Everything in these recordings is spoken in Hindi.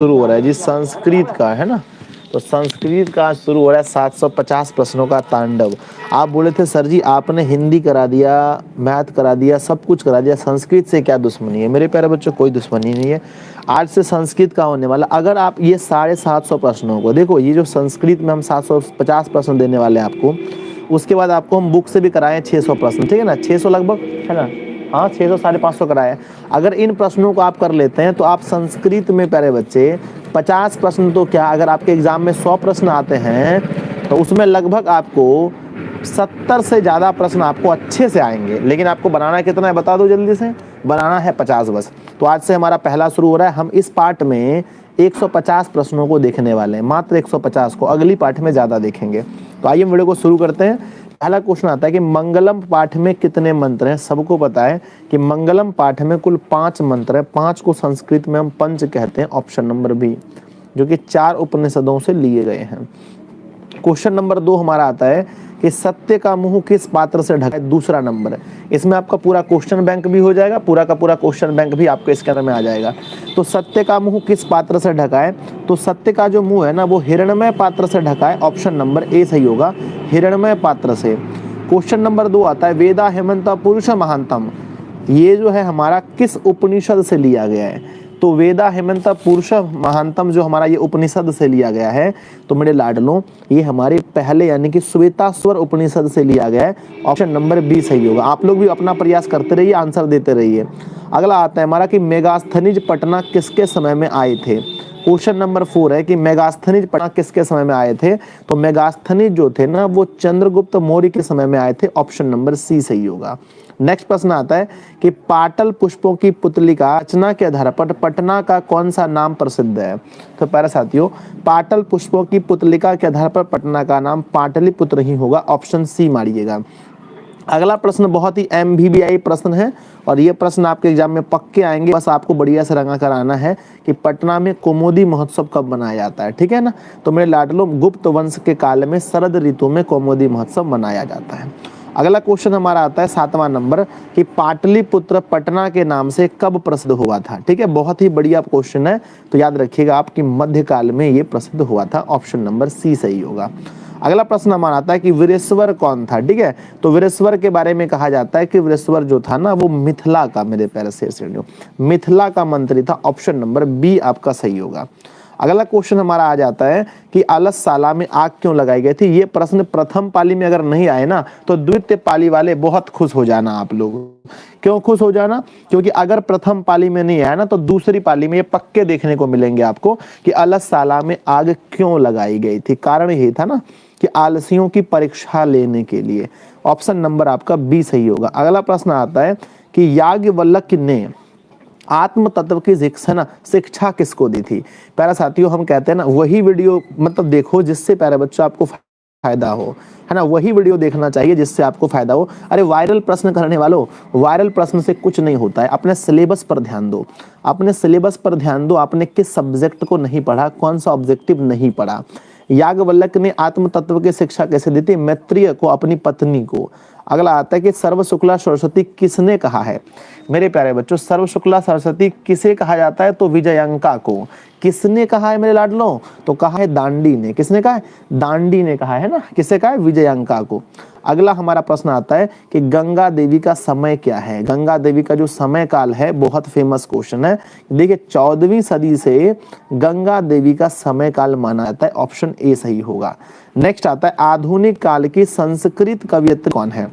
शुरू हो रहा है जी संस्कृत का, है ना। तो संस्कृत का शुरू हो रहा है 750 प्रश्नों का तांडव। आप बोले थे सर जी आपने हिंदी करा दिया, मैथ करा दिया, सब कुछ करा दिया, संस्कृत से क्या दुश्मनी है? मेरे प्यारे बच्चों कोई दुश्मनी नहीं है। आज से संस्कृत का होने वाला, अगर आप ये 750 प्रश्नों को देखो, ये जो संस्कृत में हम 750 प्रश्न देने वाले हैं आपको, उसके बाद आपको हम बुक से भी कराएं 600 प्रश्न, ठीक है ना, 600 लगभग, है ना। हाँ 600 550 कराए। अगर इन प्रश्नों को आप कर लेते हैं तो आप संस्कृत में प्यारे बच्चे 50 प्रश्न तो क्या, अगर आपके एग्जाम में 100 प्रश्न आते हैं तो उसमें लगभग आपको 70 से ज़्यादा प्रश्न आपको अच्छे से आएंगे। लेकिन आपको बनाना कितना है बता दो जल्दी से, बनाना है 50 बस। तो आज से हमारा पहला शुरू हो रहा है। हम इस पार्ट में 150 प्रश्नों को देखने वाले हैं, मात्र 150 को, अगली पार्ट में ज़्यादा देखेंगे। तो आइए वीडियो को शुरू करते हैं। पहला क्वेश्चन आता है कि मंगलम पाठ में कितने मंत्र हैं? सबको पता है कि मंगलम पाठ में कुल 5 मंत्र हैं। 5 को संस्कृत में हम पंच कहते हैं, ऑप्शन नंबर बी, जो कि 4 उपनिषदों से लिए गए हैं। क्वेश्चन नंबर 2 हमारा आता है कि सत्य का मुंह किस पात्र से ढका है? दूसरा नंबर। इसमें आपका पूरा क्वेश्चन बैंक भी हो जाएगा, पूरा का पूरा क्वेश्चन बैंक भी आपके इसके अंदर में आ जाएगा। तो सत्य का मुंह किस पात्र से ढका है? तो सत्य का जो मुंह है ना वो हिरण्मय पात्र से ढका है, ऑप्शन नंबर ए सही होगा, हिरण्मय पात्र से। क्वेश्चन नंबर 2 आता है वेदा हेमंता पुरुष महानतम, ये जो है हमारा किस उपनिषद से लिया गया है? तो वेदा हेमंता पुरुष महानतम जो हमारा ये उपनिषद से लिया गया है, तो मेरे लाडलों ये हमारे पहले यानी कि श्वेताश्वर उपनिषद से लिया गया है, ऑप्शन नंबर बी सही होगा। आप लोग भी अपना प्रयास करते रहिए, आंसर देते रहिए। अगला आता है हमारा कि मेगास्थनीज पटना किसके समय में आए थे? क्वेश्चन नंबर 4 है कि मेगास्थनीज पटना किसके समय में आए थे? तो मेगास्थनीज जो थे ना वो चंद्रगुप्त मौर्य के समय में आए थे, ऑप्शन नंबर सी सही होगा। नेक्स्ट प्रश्न आता है कि पाटल पुष्पों की पुतलिका रचना के आधार पर पटना का कौन सा नाम प्रसिद्ध है? तो प्यारे साथियों पाटल पुष्पों की पुतलिका के आधार पर पटना का नाम पाटलिपुत्र ही होगा, ऑप्शन सी मारिएगा। अगला प्रश्न बहुत ही MVBI प्रश्न है और ये प्रश्न आपके एग्जाम में पक्के आएंगे, बस आपको बढ़िया से रंगा कराना है कि पटना में कौमुदी महोत्सव कब मनाया जाता है, ठीक है ना। तो मेरे लाडलों गुप्त वंश के काल में शरद ऋतु में कौमुदी महोत्सव मनाया जाता है। अगला क्वेश्चन हमारा आता है 7वां नंबर कि पाटलिपुत्र पटना के नाम से कब प्रसिद्ध हुआ था? ठीक है, बहुत ही बढ़िया क्वेश्चन है, तो याद रखिएगा आपकी मध्यकाल में ये प्रसिद्ध हुआ था, ऑप्शन नंबर सी सही होगा। अगला प्रश्न हमारा आता है कि वीरेश्वर कौन था? ठीक है, तो वीरेश्वर के बारे में कहा जाता है कि वीरेश्वर जो था ना वो मिथिला का, मेरे प्यारे शेर मिथिला का मंत्री था, ऑप्शन नंबर बी आपका सही होगा। अगला क्वेश्चन हमारा आ जाता है कि अलसशाला में आग क्यों लगाई गई थी? ये प्रश्न प्रथम पाली में अगर नहीं आए ना तो द्वितीय पाली वाले बहुत खुश हो जाना आप लोग। क्यों खुश हो जाना? क्योंकि अगर प्रथम पाली में नहीं आया ना तो दूसरी पाली में ये पक्के देखने को मिलेंगे आपको कि अलसशाला में आग क्यों लगाई गई थी। कारण यही था ना कि आलसियों की परीक्षा लेने के लिए, ऑप्शन नंबर आपका बी सही होगा। अगला प्रश्न आता है कि याज्ञवल्क्य ने आत्म तत्व की शिक्षा किसको दी थी? प्यारे साथियों हम कहते हैं ना वही वीडियो मतलब देखो जिससे प्यारे बच्चों आपको फायदा हो, है ना, वही वीडियो देखना चाहिए जिससे आपको फायदा हो। अरे वायरल प्रश्न करने वालों, वायरल प्रश्न से कुछ नहीं होता है, अपने सिलेबस पर ध्यान दो, अपने सिलेबस पर ध्यान दो। आपने किस सब्जेक्ट को नहीं पढ़ा, कौन सा ऑब्जेक्टिव नहीं पढ़ा? याज्ञवल्क्य ने आत्म तत्व की शिक्षा कैसे दी थी? मैत्रेय को, अपनी पत्नी को। अगला आता है कि सर्व शुक्ला सरस्वती किसने कहा है? मेरे प्यारे बच्चों सर्व शुक्ला सरस्वती किसे कहा जाता है? तो विजयंका को। किसने कहा है मेरे लाडलों? तो कहा है दांडी ने। किसने कहा है? दांडी ने कहा है ना। किसे कहा है? विजयंका को। अगला हमारा प्रश्न आता है कि गंगा देवी का समय क्या है? गंगा देवी का जो समय काल है बहुत फेमस क्वेश्चन है। देखिए 14वीं सदी से गंगा देवी का समय काल माना जाता है, ऑप्शन ए सही होगा। नेक्स्ट आता है आधुनिक काल की संस्कृत कवियत्री कौन है?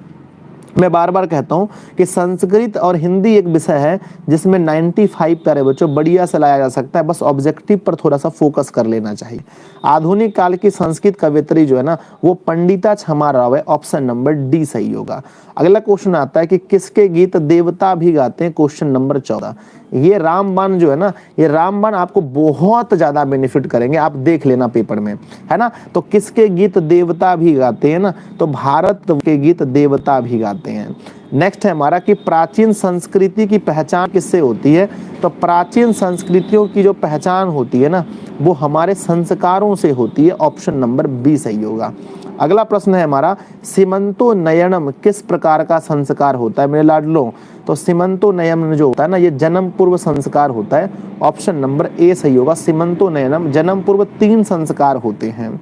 मैं बार बार कहता हूं कि संस्कृत और हिंदी एक विषय है जिसमें 95 प्यारे बच्चों बढ़िया से लाया जा सकता है, बस ऑब्जेक्टिव पर थोड़ा सा फोकस कर लेना चाहिए। आधुनिक काल की संस्कृत कवियत्री जो है ना वो पंडिता क्षमा राव है, ऑप्शन नंबर डी सही होगा। अगला क्वेश्चन आता है कि किसके गीत देवता भी गाते हैं? Question number 14। ये रामबाण जो है ना, ये रामबाण आपको बहुत ज्यादा बेनिफिट करेंगे, आप देख लेना पेपर में, है ना। तो किसके गीत देवता भी गाते हैं ना? तो भारत के गीत देवता भी गाते हैं। नेक्स्ट है हमारा कि प्राचीन संस्कृति की पहचान किससे होती है? तो प्राचीन संस्कृतियों की जो पहचान होती है ना वो हमारे संस्कारों से होती है, ऑप्शन नंबर बी सही होगा। अगला प्रश्न है हमारा, सीमंतो नयनम किस प्रकार का संस्कार होता है मेरे लाडलो? तो सीमंतो नयनम जो होता है ना, ये जन्म पूर्व संस्कार होता है। ऑप्शन नंबर ए सही होगा। सीमंतो नयनम जन्म पूर्व 3 संस्कार होते हैं।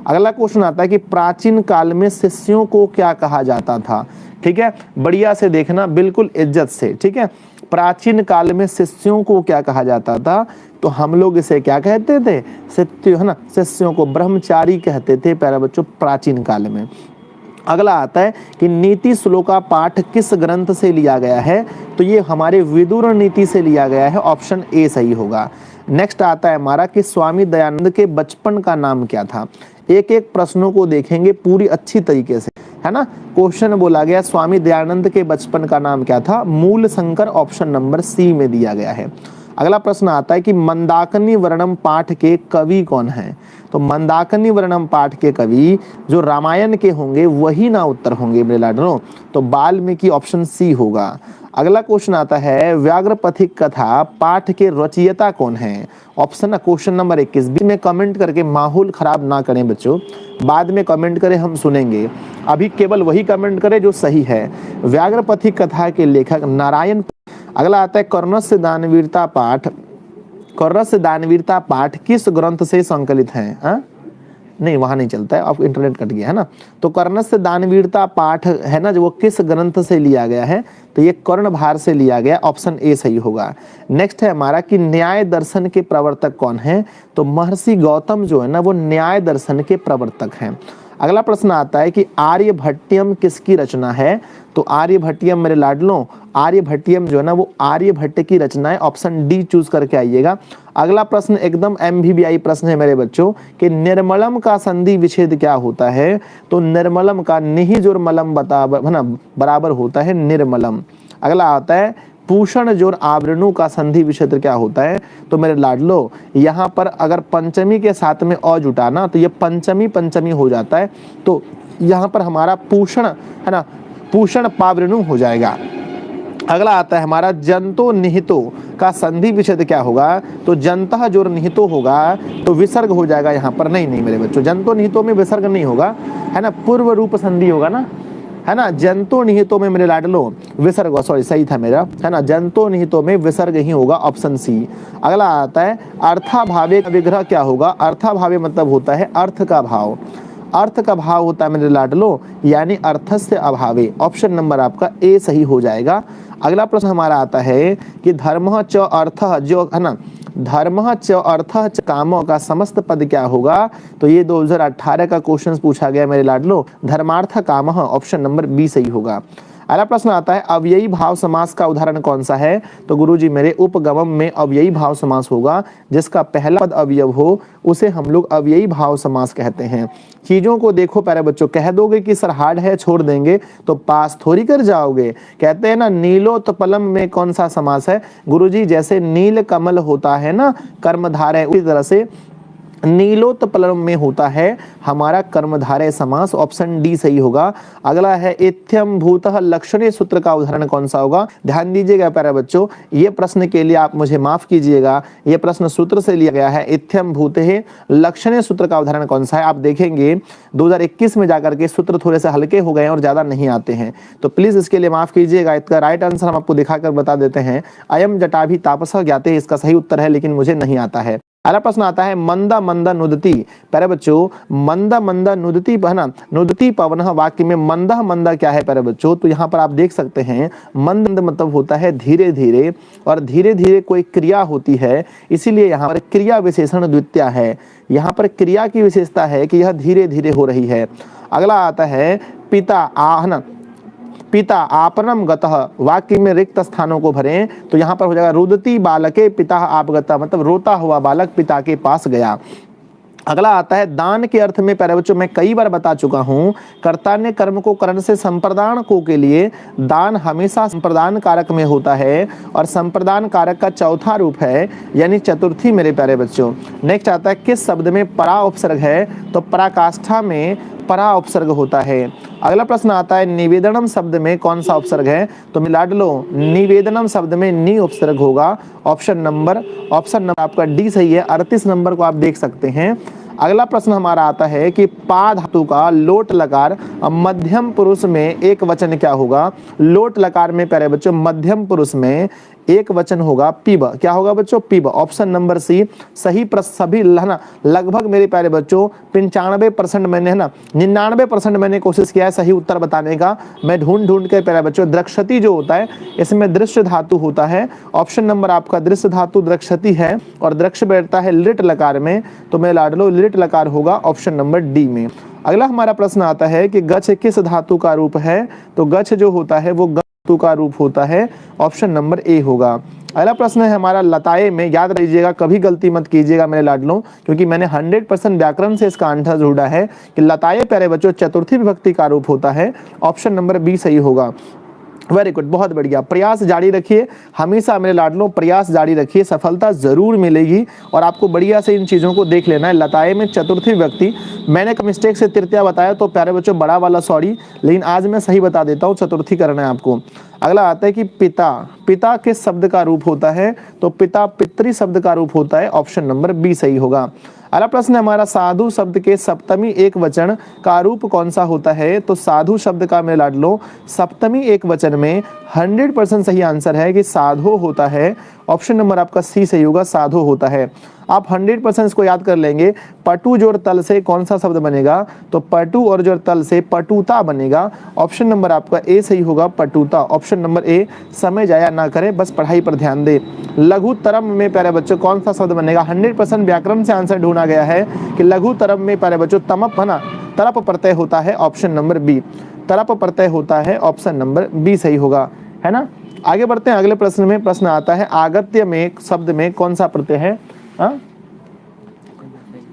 अगला क्वेश्चन आता है कि प्राचीन काल में शिष्यों को क्या कहा जाता था? ठीक है, बढ़िया से देखना, बिल्कुल इज्जत से, ठीक है। प्राचीन काल में शिष्यों को क्या कहा जाता था? तो हम लोग इसे क्या कहते थे? शिष्य, है ना, शिष्यों को ब्रह्मचारी कहते थे प्यारे बच्चों प्राचीन काल में। अगला आता है कि नीति श्लोका पाठ किस ग्रंथ से लिया गया है? तो ये हमारे विदुर नीति से लिया गया है। ऑप्शन ए सही होगा। नेक्स्ट आता है हमारा कि स्वामी दयानंद के बचपन का नाम क्या था? एक एक प्रश्नों को देखेंगे पूरी अच्छी तरीके से, है ना। क्वेश्चन बोला गया स्वामी दयानंद के बचपन का नाम क्या था? मूल शंकर। ऑप्शन नंबर सी में दिया गया है। अगला प्रश्न आता है कि मंदाकिनी वर्णम पाठ के कवि कौन हैं? तो मंदाकिनी वर्णम पाठ के कवि जो रामायण के होंगे वही ना उत्तर होंगे मेरे लाडलो, तो वाल्मीकि। ऑप्शन सी होगा। अगला क्वेश्चन आता है व्याघ्रपथिक कथा पाठ के रचयिता कौन है? Option question number 21। बीच में कमेंट करके माहौल खराब ना करें बच्चों, बाद में कमेंट करें, हम सुनेंगे। अभी केवल वही कमेंट करें जो सही है। व्याघ्रपथिक कथा के लेखक नारायण। अगला आता है कर्णस्य दानवीरता पाठ। कर्णस्य दानवीरता पाठ किस ग्रंथ से संकलित है? नहीं, वहां नहीं चलता है, अब इंटरनेट कट गया है ना। तो कर्णस्य दानवीरता पाठ है ना, जो वो किस ग्रंथ से लिया गया है? तो ये कर्णभार से लिया गया। ऑप्शन ए सही होगा। नेक्स्ट है हमारा कि न्याय दर्शन के प्रवर्तक कौन है? तो महर्षि गौतम जो है ना, वो न्याय दर्शन के प्रवर्तक हैं। अगला प्रश्न आता है कि आर्यभट्टियम किसकी रचना है? तो आर्यभट्टियम मेरे लाडलों, आर्यभट्टियम जो है ना वो आर्यभट्ट की रचना है। ऑप्शन डी चूज करके आइएगा। अगला प्रश्न एकदम एमवीबीआई प्रश्न है मेरे बच्चों कि निर्मलम का संधि विच्छेद क्या होता है? तो निर्मलम का निहि जोर मलम है ना, बराबर होता है निर्मलम। अगला आता है पूषण जोर आवरणु का संधि विच्छेद क्या होता है? तो मेरे लाडलो, यहाँ पर अगर पंचमी के साथ में अ जुटाना तो ये पंचमी पंचमी हो जाता है, तो यहाँ पर हमारा पूषण, है ना, पूषण पावरणु हो जाएगा। अगला आता है हमारा जंतो निहितो का संधि विच्छेद क्या होगा? तो जंतः जोर निहितो होगा तो विसर्ग हो जाएगा यहाँ पर। नहीं मेरे बच्चों, जंतो निहितो में विसर्ग नहीं होगा, है ना, पूर्व रूप संधि होगा ना, है ना। जंतो निहितो में मेरे लाडलो विसर्ग, सॉरी सही था मेरा, है ना, जंतो निहितो में विसर्ग ही होगा। Option C. अगला आता है अर्थाभावे का विग्रह क्या होगा? अर्थाभावे मतलब होता है अर्थ का भाव। अर्थ का भाव होता है मेरे लाडलो यानी अर्थस्य अभावे। ऑप्शन नंबर आपका ए सही हो जाएगा। अगला प्रश्न हमारा आता है कि धर्मः च अर्थः, जो है ना, धर्मः च अर्थः च कामः का समस्त पद क्या होगा? तो ये 2018 का क्वेश्चन पूछा गया मेरे लाडलो, धर्मार्थ कामः। ऑप्शन नंबर बी सही होगा। अगला प्रश्न आता है अव्ययी भाव समास का उदाहरण कौन सा है? तो गुरुजी मेरे उपगमन में अव्ययी भाव समास होगा, जिसका पहला पद अवयव हो उसे हम लोग अव्ययी भाव समास कहते हैं। चीजों को देखो प्यारे बच्चों, कह दोगे कि सर हार्ड है छोड़ देंगे तो पास थोड़ी कर जाओगे। कहते हैं ना नीलोत्पलम में कौन सा समास है? गुरुजी जैसे नील कमल होता है ना कर्मधारय, उसी तरह से नीलोत्पलम में होता है हमारा कर्मधारय समास। ऑप्शन डी सही होगा। अगला है इत्यम भूतः लक्षणीय सूत्र का उदाहरण कौन सा होगा? ध्यान दीजिएगा प्यारे बच्चों, ये प्रश्न के लिए आप मुझे माफ कीजिएगा, ये प्रश्न सूत्र से लिया गया है। इत्यम भूतः लक्षणीय सूत्र का उदाहरण कौन सा है? आप देखेंगे 2021 में जाकर के सूत्र थोड़े से हल्के हो गए और ज्यादा नहीं आते हैं, तो प्लीज इसके लिए माफ कीजिएगा। इसका राइट आंसर हम आपको दिखाकर बता देते हैं, अयम जटाभि तापसः ज्ञाते, इसका सही उत्तर है, लेकिन मुझे नहीं आता है। अगला प्रश्न आता है मंदा मंदा नुदती। प्यारे बच्चों मंदा मंदा नुदती, है ना, नुदती पवनः वाक्य में मंदा मंदा क्या है प्यारे बच्चों? तो यहाँ पर आप देख सकते हैं मंद मतलब होता है धीरे धीरे, और धीरे धीरे कोई क्रिया होती है, इसीलिए यहाँ पर क्रिया विशेषण द्वितीया है। यहाँ पर क्रिया की विशेषता है कि यह धीरे धीरे हो रही है। अगला आता है पिता आहन, पिता आपनम गतः, वाक्य में रिक्त स्थानों को भरें, तो यहाँ पर हो जाएगा रुदती बालके पिता आपगतः, मतलब रोता हुआ बालक पिता के पास गया। अगला आता है दान के अर्थ में प्यारे बच्चों मैं कई बार बता चुका हूं, कर्ता ने कर्म को करण से संप्रदान को के लिए दान हमेशा संप्रदान कारक में होता है, और संप्रदान कारक का चौथा रूप है यानी चतुर्थी मेरे प्यारे बच्चों। नेक्स्ट आता है किस शब्द में परा उपसर्ग है? तो पराकाष्ठा में परा उपसर्ग होता है। अगला प्रश्न आता है निवेदनम शब्द में कौन सा उपसर्ग है? तो मिला लो निवेदनम शब्द में नी उपसर्ग होगा। ऑप्शन नंबर आपका डी सही है। 38 नंबर को आप देख सकते हैं। अगला प्रश्न हमारा आता है कि पा धातु का लोट लकार मध्यम पुरुष में एक वचन क्या होगा। लोट लकार में प्यारे बच्चों मध्यम पुरुष में एक वचन होगा पिब। क्या होगा बच्चों? पिब। ऑप्शन नंबर सी सही प्रश्न सभी है ना, लगभग मेरे प्यारे बच्चों 95% मैंने है ना 99% मैंने कोशिश किया है सही उत्तर बताने का। मैं ढूंढ के प्यारे बच्चों दृक्षति जो होता है इसमें दृश्य धातु होता है। ऑप्शन नंबर आपका दृश्य धातु दृक्षति है और दृक्ष बैठता है लिट लकार में, तो मैं लाडलो लिट लकार होगा ऑप्शन नंबर डी में। अगला हमारा प्रश्न आता है कि गच्छ किस धातु का रूप है। तो गच्छ जो होता है वो धातु का रूप होता है, ऑप्शन नंबर ए होगा। अगला प्रश्न है हमारा लताए में, याद रखिएगा कभी गलती मत कीजिएगा मेरे लाडलों, क्योंकि मैंने 100% व्याकरण से इसका आंसर ढूंढा है कि लताए प्यारे बच्चों चतुर्थी विभक्ति का रूप होता है, ऑप्शन नंबर बी सही होगा। वेरी गुड, बहुत बढ़िया। प्रयास जारी रखिए, हमेशा मेरे लाडलों प्रयास जारी रखिए, सफलता जरूर मिलेगी। और आपको बढ़िया से इन चीज़ों को देख लेना है। लताए में चतुर्थी विभक्ति, मैंने मिस्टेक से तृतीया बताया तो प्यारे बच्चों बड़ा वाला सॉरी, लेकिन आज मैं सही बता देता हूँ, चतुर्थी करना है आपको। अगला आता है कि पिता, पिता किस शब्द का रूप होता है। तो पिता पितृ शब्द का रूप होता है, ऑप्शन नंबर बी सही होगा। अगला प्रश्न हमारा साधु शब्द के सप्तमी एक वचन का रूप कौन सा होता है। तो साधु शब्द का मेरे लाडलो सप्तमी एक वचन में 100% सही आंसर है कि साधो होता है, ऑप्शन नंबर आपका सी सही होगा, साधो होता है। आप 100% इसको याद कर लेंगे। पटु जोड़ तल से कौन सा शब्द बनेगा। तो पटु और जोड़ तल से पटुता बनेगा, ऑप्शन नंबर आपका ए सही होगा, पटुता, ऑप्शन नंबर ए। समय जाया ना करें, बस पढ़ाई पर ध्यान दे। लघु तरम में प्यारे बच्चों कौन सा शब्द बनेगा। 100% व्याकरण से आंसर ढूंढा गया है कि लघु तरम में प्यारे बच्चों तमप है ना, तरप प्रत्यय होता है, ऑप्शन नंबर बी, तरप प्रत्यय होता है, ऑप्शन नंबर बी सही होगा, है ना। आगे बढ़ते हैं अगले प्रश्न में। प्रश्न आता है आगत्य में शब्द में कौन सा प्रत्यय है।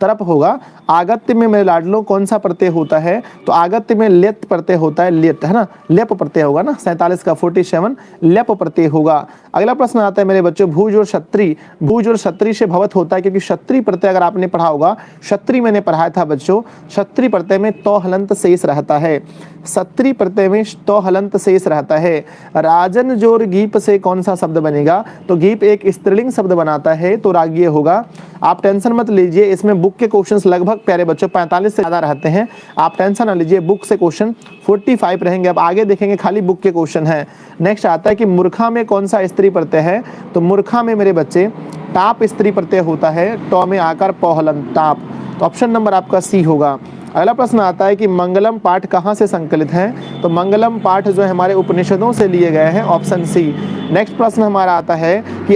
तरप होगा। आगत्य में मेरे लाडलो कौन सा प्रत्यय होता है। तो आगत्य में लेत प्रत्यय होता है, लेत है ना, लेप प्रत्यय होगा ना, 47 का 47 लेप प्रत्यय होगा। अगला प्रश्न आता है मेरे बच्चों भूज और क्षत्रि, भूज और क्षत्रि से भवत होता है, क्योंकि क्षत्रि प्रत्यय अगर आपने पढ़ा होगा, क्षत्रि मैंने पढ़ाया था बच्चों, क्षत्रि प्रत्यय में तो हलंत शेष रहता है, क्षत्रि प्रत्यय में तो हलंत शेष रहता है। राजन जोर गीप से कौन सा शब्द बनेगा। तो गीप एक स्त्रीलिंग शब्द बनाता है, तो राग्य होगा। आप टेंशन मत लीजिए, इसमें बुक के क्वेश्चंस लगभग प्यारे बच्चों 45 से ज्यादा रहते हैं, आप टेंशन ना लीजिए, बुक से क्वेश्चन 45 रहेंगे। अब आगे देखेंगे खाली बुक के क्वेश्चन है। नेक्स्ट आता है कि मूर्खा में कौन सा स्त्री प्रत्यय है। तो मूर्खा में मेरे बच्चे टाप स्त्री प्रत्यय होता है, टॉ में आकर पौहलन टाप, तो ऑप्शन नंबर आपका सी होगा। अगला प्रश्न आता है कि मंगलम पाठ कहाँ से संकलित हैं। तो मंगलम पाठ जो है हमारे उपनिषदों से लिए गए हैं, ऑप्शन सी। नेक्स्ट प्रश्न हमारा आता है कि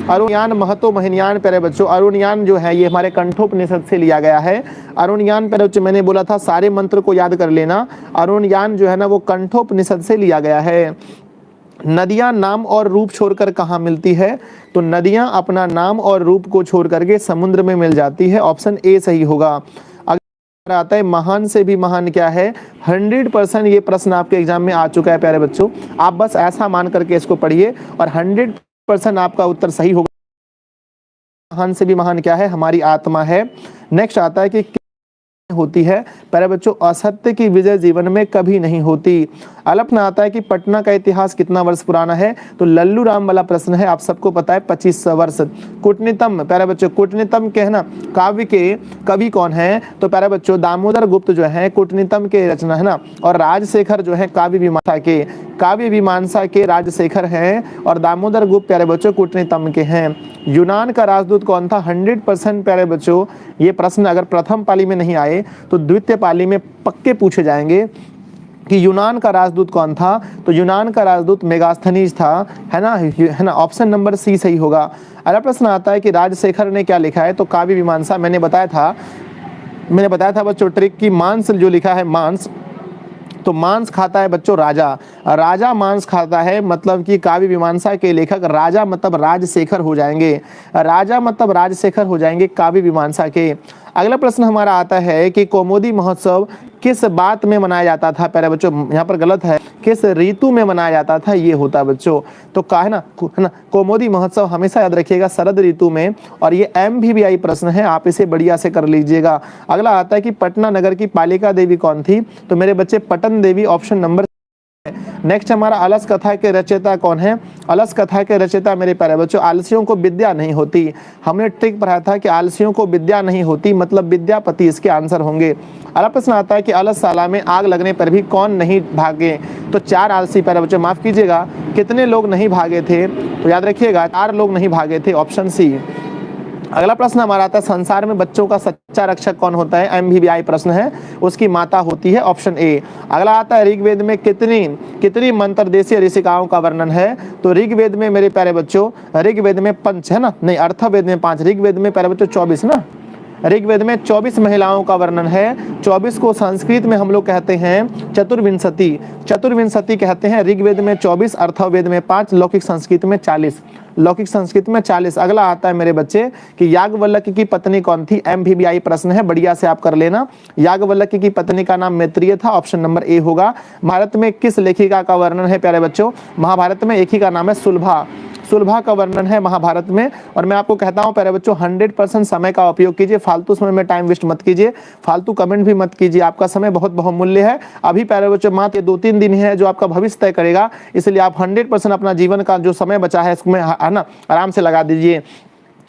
अरुणयान महतो महिनयान प्यारे बच्चों, अरुणयान जो है ये हमारे कंठोपनिषद से लिया गया है। अरुणयान प्यारे बच्चों मैंने बोला था सारे मंत्र को याद कर लेना, अरुणयान जो है ना वो कंठोपनिषद से लिया गया है। नदियां नाम और रूप छोड़कर कहाँ मिलती है। तो नदियां अपना नाम और रूप को छोड़ करके समुद्र में मिल जाती है, ऑप्शन ए सही होगा। आता है महान से भी महान क्या है। 100% ये प्रश्न आपके एग्जाम में आ चुका है प्यारे बच्चों, आप बस ऐसा मान करके इसको पढ़िए और 100% आपका उत्तर सही होगा। महान से भी महान क्या है, हमारी आत्मा है। नेक्स्ट आता है कि होती है प्यारे बच्चों, असत्य की विजय जीवन में कभी नहीं होती। अलपना आता है कि पटना का इतिहास कितना वर्ष पुराना है। तो लल्लू राम वाला प्रश्न है, आप सबको पता है 2500 वर्ष। कूटनीतम प्यारे बच्चों, कूटनीतम के है ना काव्य के कवि कौन है। तो प्यारे बच्चों दामोदर गुप्त जो है कूटनीतम के रचना है ना, और राजशेखर जो है काव्य मीमांसा के राजशेखर हैं, और दामोदर गुप्त प्यारे बच्चों कूटनीतम के हैं। यूनान का राजदूत कौन था। 100% प्यारे बच्चों ये प्रश्न अगर प्रथम पाली में नहीं आए तो द्वितीय पाली में पक्के पूछे जाएंगे कि यूनान का राजदूत कौन था। तो यूनान का राजदूत मेगास्थनीज था, है ना, ऑप्शन नंबर सी सही होगा। अगला प्रश्न आता है कि राजशेखर ने क्या लिखा है। तो काव्य मीमांसा मैंने बताया था बच्चों ट्रिक की, मांस जो लिखा है मांस, तो मांस खाता है बच्चों राजा मांस खाता है, मतलब कि काव्य मीमांसा के लेखक राजा मतलब राजशेखर हो जाएंगे काव्य मीमांसा के। अगला प्रश्न हमारा आता है कि कौमुदी महोत्सव किस बात में मनाया जाता था। प्यारे बच्चों यहाँ पर गलत है, किस ऋतु में मनाया जाता था ये होता है बच्चों। तो का है ना कौमुदी महोत्सव हमेशा याद रखिएगा शरद ऋतु में, और ये MVVI प्रश्न है, आप इसे बढ़िया से कर लीजिएगा। अगला आता है कि पटना नगर की पालिका देवी कौन थी। तो मेरे बच्चे Patan Devi, option number next हमारा अलस कथा के रचयिता कौन है? अलस कथा के रचयिता मेरे प्यारे बच्चों, आलसियों को विद्या नहीं होती। हमने ट्रिक पढ़ा था कि आलसियों को विद्या नहीं होती मतलब विद्यापति इसके आंसर होंगे। अगला प्रश्न आता है कि अलसशाला में आग लगने पर भी कौन नहीं भागे? तो 4 आलसी प्यारे बच्चों, माफ कीजिएगा, कितने लोग नहीं भागे थे? तो याद रखिएगा 4 लोग नहीं भागे थे, ऑप्शन सी। अगला प्रश्न हमारा आता है संसार में बच्चों का सच्चा रक्षक कौन होता है? MBBI प्रश्न है, उसकी माता होती है, ऑप्शन ए। अगला आता है ऋग्वेद में कितनी मंत्रदेशीय ऋषिकाओं का वर्णन है? तो ऋग्वेद में मेरे प्यारे बच्चों, ऋग्वेद में 5 है ना, नहीं अर्थवेद में 5, ऋग्वेद में प्यारे बच्चों 24 ना, ऋग्वेद में 24 महिलाओं का वर्णन है। 24 को संस्कृत में हम लोग कहते हैं चतुर्विंशति, चतुर्विंशति कहते हैं। ऋग्वेद में 24, अर्थवेद में 5, लौकिक संस्कृत में 40, लौकिक संस्कृत में 40। अगला आता है मेरे बच्चे कि याज्ञवल्क्य की पत्नी कौन थी? MBBI प्रश्न है, बढ़िया से आप कर लेना। याज्ञवल्क्य की पत्नी का नाम मैत्रेय था, ऑप्शन नंबर ए होगा। भारत में किस लेखिका का वर्णन है प्यारे बच्चों? महाभारत में एक ही का नाम है सुलभा, सुलभा का वर्णन है महाभारत में। और मैं आपको कहता हूं प्यारे बच्चों 100% समय का उपयोग कीजिए, फालतू समय में टाइम वेस्ट मत कीजिए, फालतू कमेंट भी मत कीजिए, आपका समय बहुत बहुमूल्य है। अभी प्यारे बच्चों मात्र 2-3 दिन है जो आपका भविष्य तय करेगा, इसलिए आप 100% अपना जीवन का जो समय बचा है इसमें है ना आराम से लगा दीजिए।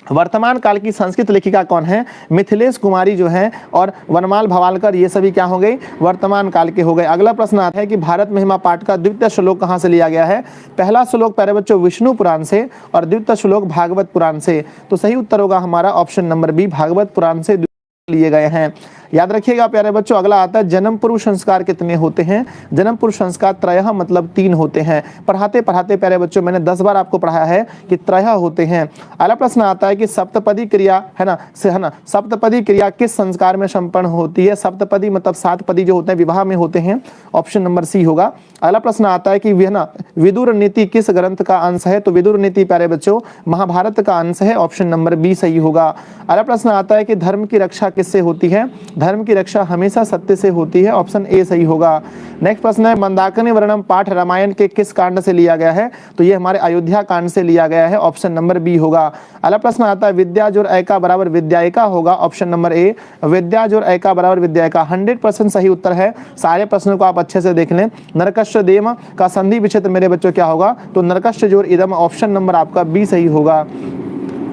वर्तमान काल की संस्कृत लेखिका कौन है? मिथिलेश कुमारी जो है और वनमाल भवालकर, ये सभी क्या हो गई? वर्तमान काल के हो गए। अगला प्रश्न आता है कि भारत महिमा पाठ का द्वितीय श्लोक कहां से लिया गया है? पहला श्लोक प्यारे बच्चों विष्णु पुराण से और द्वितीय श्लोक भागवत पुराण से। तो सही उत्तर होगा हमारा ऑप्शन नंबर बी, भागवत पुराण से लिए गए हैं। याद रखिएगा प्यारे बच्चों। अगला आता है जन्म पूर्व संस्कार कितने होते हैं? जन्म पूर्व संस्कार त्रयः मतलब 3 होते हैं। पढ़ाते पढ़ाते प्यारे बच्चों मैंने 10 बार आपको पढ़ाया है कि त्रयः होते हैं। अगला प्रश्न आता है कि सप्तपदी क्रिया है ना सप्तपदी क्रिया किस संस्कार में संपन्न होती है? सप्तपदी मतलब 7 पदी जो होते हैं विवाह में होते हैं, ऑप्शन नंबर सी होगा। अगला प्रश्न आता है कि विदुर नीति किस ग्रंथ का अंश है? तो विदुर नीति प्यारे बच्चों महाभारत का अंश है, ऑप्शन नंबर बी सही होगा। अगला प्रश्न आता है कि धर्म की रक्षा किससे होती है? धर्म की रक्षा हमेशा सत्य से होती है, ऑप्शन ए सही होगा। नेक्स्ट प्रश्न है मंदाकिनी वर्णम पाठ रामायण के किस कांड से लिया गया है? तो ये हमारे अयोध्या कांड से लिया गया है, ऑप्शन नंबर बी होगा। अगला प्रश्न आता है विद्या जोड़ ऐका बराबर विद्यायका होगा, ऑप्शन नंबर ए। विद्या जोड़ ऐका बराबर विद्यायका 100% सही उत्तर है। सारे प्रश्नों को आप अच्छे से देख लें। नरकश्च देम का संधि विच्छेद मेरे बच्चों क्या होगा? तो नरकश्च जोड़ इदम, ऑप्शन नंबर आपका बी सही होगा।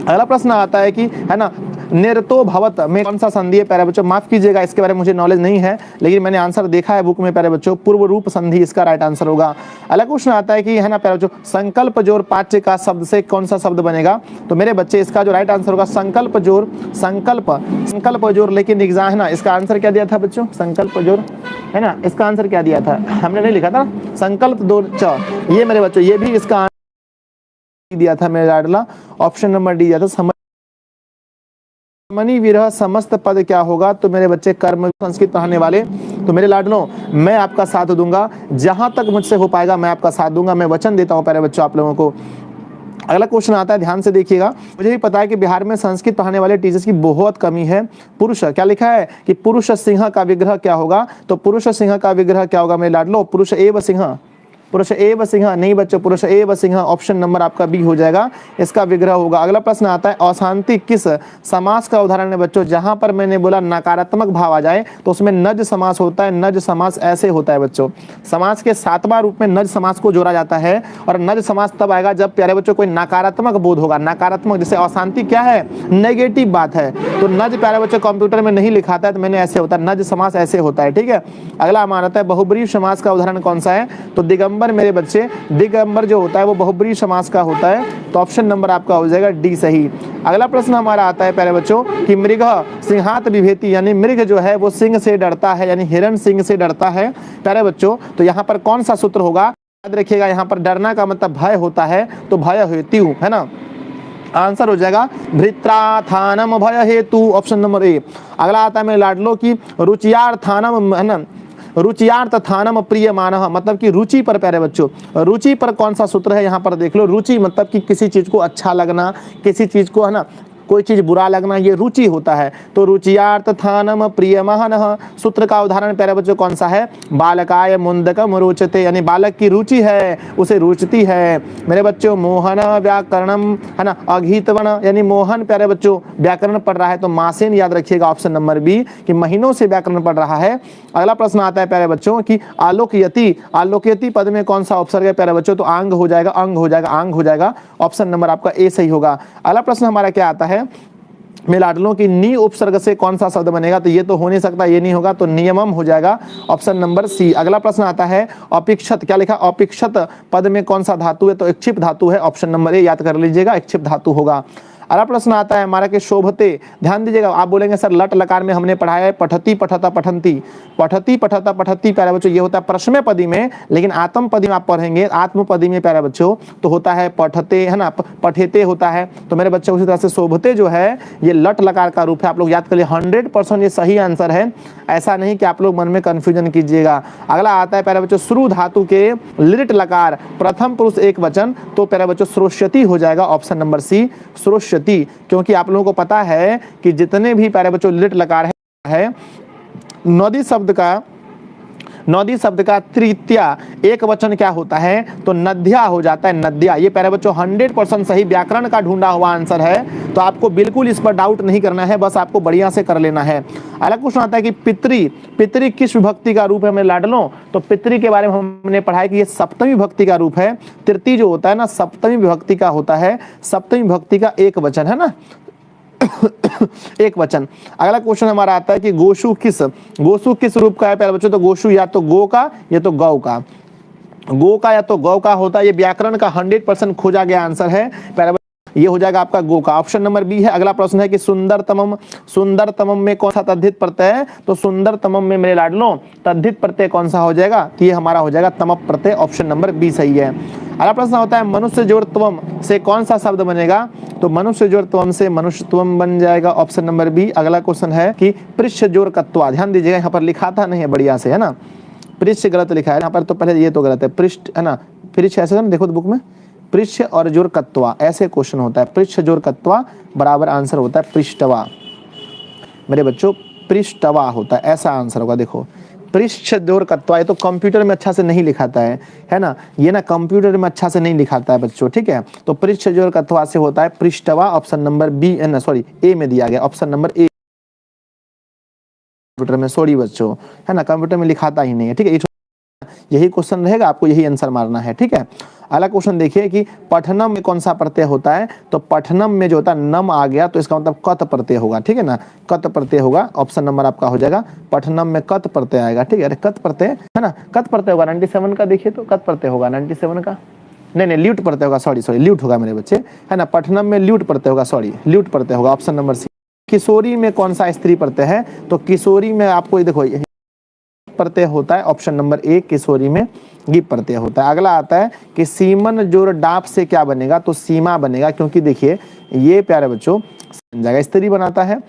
अगला प्रश्न आता है कि है ना निर्तो भवत में कौन सा संधि है प्यारे बच्चों? माफ कीजिएगा इसके बारे में मुझे नॉलेज नहीं है, लेकिन मैंने आंसर देखा है बुक में प्यारे बच्चों, पूर्व रूप संधि इसका राइट आंसर होगा। अगला क्वेश्चन आता है कि है ना प्यारे बच्चों संकल्प जोड़ पाठ्य का शब्द से कौन सा शब्द बनेगा? तो मेरे बच्चे इसका जो राइट आंसर होगा संकल्प जोड़, संकल्प जोड़। लेकिन एग्जाम है ना इसका आंसर क्या दिया था बच्चों? संकल्प जोड़ है ना, इसका आंसर क्या दिया था? हमने नहीं लिखा था संकल्प जोड़ च, ये मेरे बच्चों ये भी इसका दिया था मेरे लाडला, ऑप्शन नंबर डी दिया था। मनी विरह समस्त पद क्या होगा? तो मेरे बच्चे कर्म संस्कृत पढ़ाने वाले, तो मेरे लाडलों मैं आपका साथ दूंगा, जहां तक मुझसे हो पाएगा मैं आपका साथ दूंगा, मैं वचन देता हूं प्यारे बच्चों आप लोगों को। अगला क्वेश्चन आता है, ध्यान से देखिएगा। मुझे भी पता है कि बिहार में संस्कृत पढ़ाने वाले टीचर्स की बहुत कमी है। पुरुष क्या लिखा है कि पुरुष सिंह का विग्रह क्या होगा? तो पुरुष सिंह का विग्रह क्या होगा मेरे लाडलो? पुरुष एव सिंह, पुरुष एव सिंह नहीं बच्चों, पुरुष एव सिंह, ऑप्शन नंबर आपका बी हो जाएगा, इसका विग्रह होगा। अगला प्रश्न आता है अशांति किस समास का उदाहरण है बच्चों? जहां पर मैंने बोला नकारात्मक भाव आ जाए तो उसमें नज समास होता है। नज समास ऐसे होता है बच्चों, समास के 7वां रूप में नज समास को जोड़ा जाता है, और नज समास तब आएगा जब प्यारे बच्चों कोई नकारात्मक बोध होगा। नकारात्मक जैसे अशांति क्या है? नेगेटिव बात है, तो नज प्यारे बच्चों कंप्यूटर में नहीं लिखाता है तो मैंने ऐसे होता है, नज समास ऐसे होता है, ठीक है। अगला हमारा आता है बहुब्रीहि समास का उदाहरण कौन सा है? तो दिगंबर मेरे बच्चे, दिगंबर जो होता है वो बहुब्रीहि समास का होता है, तो ऑप्शन नंबर आपका हो जाएगा डी सही। अगला प्रश्न हमारा आता है प्यारे बच्चों कि मृग सिंहात विभेति, यानी मृग जो है वो सिंह से डरता है, यानी हिरण सिंह से डरता है प्यारे बच्चों। तो यहाँ पर कौन सा सूत्र होगा? याद रखिएगा यहाँ पर डरना का मतलब भय होता है, तो भय हेतु है ना, आंसर हो जाएगा भृत्राथानम भय हेतु, ऑप्शन नंबर ए। अगला आता है मेरे लाडलो की रुचियार्थानम है ना, रुचियार्थ थानम प्रियमानः, मतलब कि रुचि पर प्यारे बच्चों, रुचि पर कौन सा सूत्र है? यहाँ पर देख लो, रुचि मतलब कि किसी चीज को अच्छा लगना, किसी चीज को है ना कोई चीज बुरा लगना ये रुचि होता है। तो रुचियार्थानम प्रियमहनः, सूत्र का उदाहरण प्यारे बच्चों कौन सा है? बालकाय मुंदकम रोचते, यानी बालक की रुचि है, उसे रुचती है। मेरे बच्चों मोहन व्याकरणम, है ना, अघीतवन, यानी मोहन प्यारे बच्चों व्याकरण पढ़ रहा है, तो मासेन याद रखिएगा ऑप्शन नंबर बी कि महीनों से व्याकरण पढ़ रहा है। अगला प्रश्न आता है प्यारे बच्चों कि आलोकयति, आलोकयति पद में कौन सा उपसर्ग है प्यारे बच्चों? तो आंग हो जाएगा, अंग हो जाएगा, आंग हो जाएगा, ऑप्शन नंबर आपका ए सही होगा। अगला प्रश्न हमारा क्या आता है? में लाडलों की नी उपसर्ग से कौन सा शब्द बनेगा? तो ये तो हो नहीं सकता, ये नहीं होगा, तो नियमम हो जाएगा, ऑप्शन नंबर सी। अगला प्रश्न आता है अपिक्षत, क्या लिखा? अपिक्षत पद में कौन सा धातु है? तो इक्षिप धातु है, ऑप्शन नंबर ए याद कर लीजिएगा, इक्षिप धातु होगा। अगला प्रश्न आता है हमारा कि शोभते, ध्यान दीजिएगा, आप बोलेंगे सर लट लकार में हमने पढ़ाया है पठती पठता पठंती, पठती पठता पठती प्यारे बच्चों ये होता है प्रश्न पदी में, लेकिन आत्म पदी में आप पढ़ेंगे, आत्म पदी में प्यारे बच्चों तो होता है पठते, है ना, पठेते होता है। तो मेरे बच्चों उसी तरह से शोभते जो है ये लट लकार का रूप है, आप लोग याद कर लिए, 100% ये सही आंसर है, ऐसा नहीं कि आप लोग मन में कंफ्यूजन कीजिएगा। अगला आता है प्यारे बच्चों श्रु धातु के लिट लकार प्रथम पुरुष एक वचन, तो प्यारे बच्चों श्रोष्यति हो जाएगा, ऑप्शन नंबर सी श्रोष्यति, क्योंकि आप लोगों को पता है कि जितने भी प्यारे बच्चों लिट लकार है नौदी शब्द का तृतीया एक वचन क्या होता है? तो नद्या हो जाता है, नद्या। ये प्यारे बच्चों 100% सही व्याकरण का ढूंढा हुआ आंसर है, तो आपको बिल्कुल इस पर डाउट नहीं करना है, बस आपको बढ़िया से कर लेना है। अगला क्वेश्चन आता है कि पितृ, पितृ किस विभक्ति का रूप है मेरे लाडलों? तो पितृ के बारे में हमने पढ़ा है कि ये सप्तमी विभक्ति का रूप है। तृतीय जो होता है ना सप्तमी विभक्ति का होता है, सप्तमी विभक्ति का एक वचन है ना एक वचन। अगला क्वेश्चन हमारा आता है कि गोशु किस रूप का है प्यारे बच्चों? तो गोशु या तो गो का या तो गौ का, गो का या तो गौ का होता है, ये व्याकरण का 100% खोजा गया आंसर है प्यारे बच्चों, ये हो जाएगा आपका गो का, ऑप्शन नंबर बी है। अगला प्रश्न है कि सुंदरतमम, सुंदरतमम में कौन सा तद्धित प्रत्यय है? तो सुंदरतमम में मेरे लाडलों तद्धित प्रत्यय कौन सा हो जाएगा? तो ये हमारा हो जाएगा तमप प्रत्यय, ऑप्शन नंबर बी सही है। अगला प्रश्न होता है मनुष्य जोड़ त्वम से कौन सा शब्द बनेगा? तो मनुष्य जोड़ त्वम से मनुष्यत्वम बन जाएगा, ऑप्शन नंबर बी। अगला क्वेश्चन है कि पृष्ठ जोड़ कत्वा, ध्यान दीजिएगा यहाँ पर लिखा था नहीं है बढ़िया से, है ना, पृष्ठ गलत लिखा है यहाँ पर, तो पहले ये तो गलत है, पृष्ठ है ना, पृष्ठ ऐसे ना, देखो तो बुक में पृष्ठ और जोड़ कत्वा ऐसे क्वेश्चन होता है, पृष्ठ जोड़ कत्वा बराबर आंसर होता है पृष्ठवा मेरे बच्चों, पृष्ठवा होता है, ऐसा आंसर होगा। देखो पृष्ठ जोड़ कत्वा, ये तो कंप्यूटर में अच्छा से नहीं लिखाता है ना, ये ना कंप्यूटर में अच्छा से नहीं लिखाता है बच्चों, ठीक है। तो पृष्ठ जोड़ कत्वा से होता है पृष्ठवा, ऑप्शन नंबर बी है ना, सॉरी ए में दिया गया, ऑप्शन नंबर ए कंप्यूटर में, सॉरी बच्चों, है ना, कंप्यूटर में लिखाता ही नहीं है, ठीक है। यही क्वेश्चन रहेगा, आपको यही आंसर मारना है, ठीक है। अगला क्वेश्चन देखिए कि पठनम में कौन सा प्रत्यय होता है? तो पठनम में जो होता है नम आ गया तो इसका मतलब कत प्रत्यय होगा, ठीक है ना, कत प्रत्यय होगा, ऑप्शन नंबर आपका हो जाएगा पठनम में कत प्रत्यय आएगा, ठीक है। अरे कत प्रत्यय है ना, कत प्रत्यय होगा 97 का, देखिए तो कत प्रत्यय होगा 97 का, नहीं ल्यूट प्रत्यय होगा, सॉरी ल्यूट होगा मेरे बच्चे, है ना, पठनम में ल्यूट प्रत्यय होगा, सॉरी ल्यूट प्रत्यय होगा, ऑप्शन नंबर सी। किशोरी में कौन सा स्त्री प्रत्यय है? तो किशोरी में आपको ये देखो प्रत्यय होता है, ऑप्शन नंबर ए किशोरी में गिप प्रत्यय होता है। अगला आता है कि सीमन जोड़ डाप से क्या बनेगा? तो सीमा बनेगा, क्योंकि देखिए ये प्यारे बच्चों जगह स्त्री बनाता है।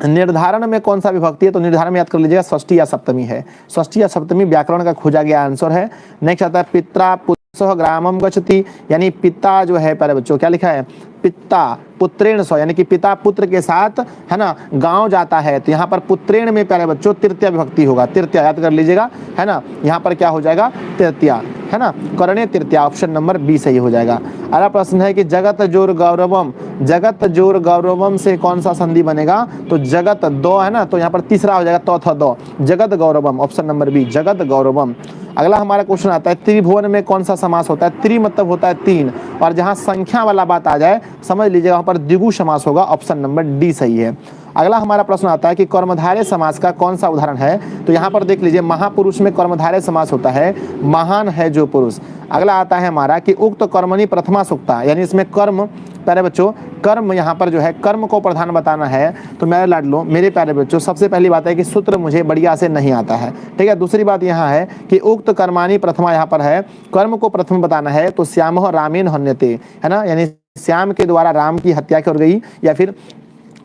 निर्धारण में कौन सा विभक्ति है? तो निर्धारण में याद कर लीजिएगा षष्ठी या सप्तमी है, षष्ठी या सप्तमी व्याकरण का खोजा गया आंसर है। नेक्स्ट आता है पित्रा पुत्रः ग्रामम गच्छति, यानी पिता जो है प्यारे बच्चों क्या लिखा है? पिता पुत्रेण सौ, यानी कि पिता पुत्र के साथ है ना गांव जाता है, तो यहाँ पर पुत्रेण में प्यारे बच्चों तृतीय विभक्ति होगा, तृतीय याद कर लीजिएगा, है ना, यहाँ पर क्या हो जाएगा? तृतीय, है ना, करणे तृतीय, ऑप्शन नंबर बी सही हो जाएगा। अगला प्रश्न है कि जगत जोर गौरवम, जगत जोर गौरवम से कौन सा संधि बनेगा? तो जगत दो है ना, तो यहाँ पर तीसरा हो जाएगा तो था दो, जगत गौरवम, ऑप्शन नंबर बी जगत गौरवम। अगला हमारा क्वेश्चन आता है त्रिभुवन में कौन सा समास होता है? त्रि मतलब होता है तीन, और जहां संख्या वाला बात आ जाए समझ लीजिएगा वहां पर द्विगु समास होगा, ऑप्शन नंबर डी सही है। अगला हमारा प्रश्न आता है कि कर्मधारय समास का कौन सा उदाहरण है? तो यहाँ पर देख लीजिए महापुरुष में कर्मधारय समास होता है, महान है जो पुरुष। अगला आता है हमारा कि उक्त कर्मणि प्रथमा सुक्ता, यानी इसमें कर्म प्यारे बच्चों कर्म यहाँ पर जो है कर्म को प्रधान बताना है। तो मेरे लाडलो मेरे प्यारे बच्चों सबसे पहली बात है कि सूत्र मुझे बढ़िया से नहीं आता है, ठीक है। दूसरी बात यहाँ है कि उक्त कर्माणि प्रथमा, यहाँ पर है कर्म को प्रथम बताना है, तो श्यामः रामेण हन्यते, है ना, यानी श्याम के द्वारा राम की हत्या कर गई, या फिर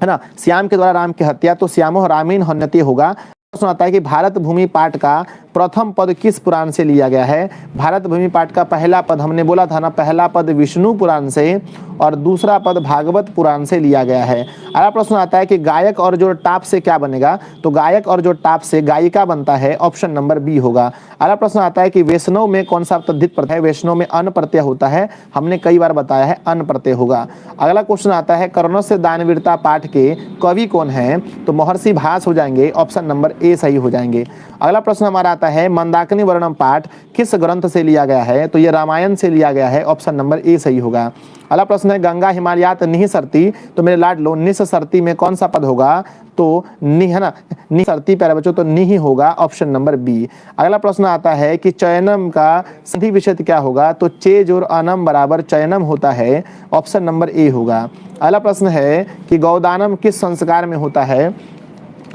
है ना श्याम के द्वारा राम की हत्या, तो श्यामः रामेण हन्यते होगा। प्रश्न आता है कि भारत भूमि पाठ का प्रथम पद किस पुराण से लिया गया है? भारत भूमि पाठ का पहला पद हमने बोला था ना, पहला पद विष्णु पुराण से और दूसरा पद भागवत पुराण से लिया गया है। अगला प्रश्न आता है कि गायक और जो टाप से क्या बनेगा? तो गायक और जो टाप से गायिका बनता है, ऑप्शन नंबर बी होगा। अगला प्रश्न आता है कि वैष्णव में कौन सा तद्धित प्रत्यय है? वैष्णव में अन प्रत्यय होता है, हमने कई बार बताया है अन प्रत्यय होगा। अगला क्वेश्चन आता है कर्णों से दानवीरता पाठ के कवि कौन है? तो महर्षि भास हो जाएंगे, ऑप्शन नंबर ए सही हो जाएंगे। अगला प्रश्न हमारा आता है मंदाकिनी वर्णम पाठ किस ग्रंथ से लिया गया है? तो ये रामायण से लिया गया है, ऑप्शन नंबर ए सही होगा। अगला प्रश्न है गंगा हिमालयात निःसरती, तो मेरे लाडलो निःसरती में कौन सा पद होगा? तो नि है ना, निःसरती प्यारे बच्चों, तो नि ही होगा, ऑप्शन नंबर बी। अगला प्रश्न आता है कि चयनम का संधि विच्छेद क्या होगा? तो चेज और अनम बराबर चयनम होता है, ऑप्शन नंबर ए होगा। अगला प्रश्न है कि गौदानम किस संस्कार में होता है?